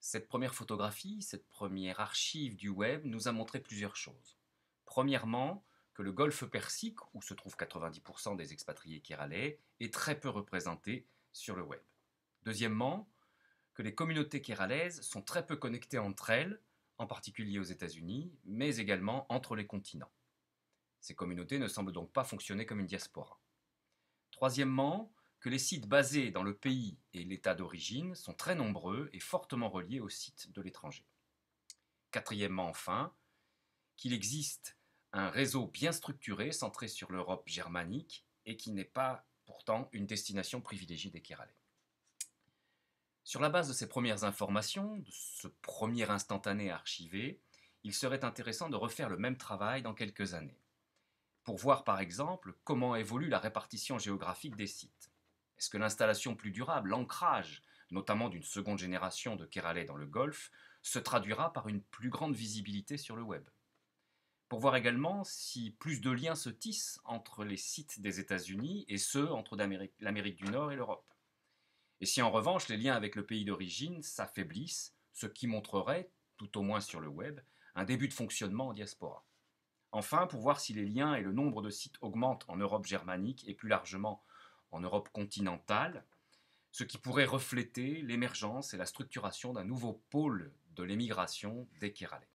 Cette première photographie, cette première archive du web nous a montré plusieurs choses. Premièrement, que le golfe Persique, où se trouvent 90% des expatriés kéralais, est très peu représenté sur le web. Deuxièmement, que les communautés kéralaises sont très peu connectées entre elles, en particulier aux États-Unis, mais également entre les continents. Ces communautés ne semblent donc pas fonctionner comme une diaspora. Troisièmement, que les sites basés dans le pays et l'état d'origine sont très nombreux et fortement reliés aux sites de l'étranger. Quatrièmement, enfin, qu'il existe un réseau bien structuré centré sur l'Europe germanique et qui n'est pas pourtant une destination privilégiée des Kéralais. Sur la base de ces premières informations, de ce premier instantané archivé, il serait intéressant de refaire le même travail dans quelques années, pour voir par exemple comment évolue la répartition géographique des sites. Est-ce que l'installation plus durable, l'ancrage, notamment d'une seconde génération de Kéralais dans le Golfe, se traduira par une plus grande visibilité sur le web? Pour voir également si plus de liens se tissent entre les sites des États-Unis et ceux entre l'Amérique du Nord et l'Europe. Et si en revanche les liens avec le pays d'origine s'affaiblissent, ce qui montrerait, tout au moins sur le web, un début de fonctionnement en diaspora. Enfin, pour voir si les liens et le nombre de sites augmentent en Europe germanique et plus largement en Europe continentale, ce qui pourrait refléter l'émergence et la structuration d'un nouveau pôle de l'émigration des Kéralais.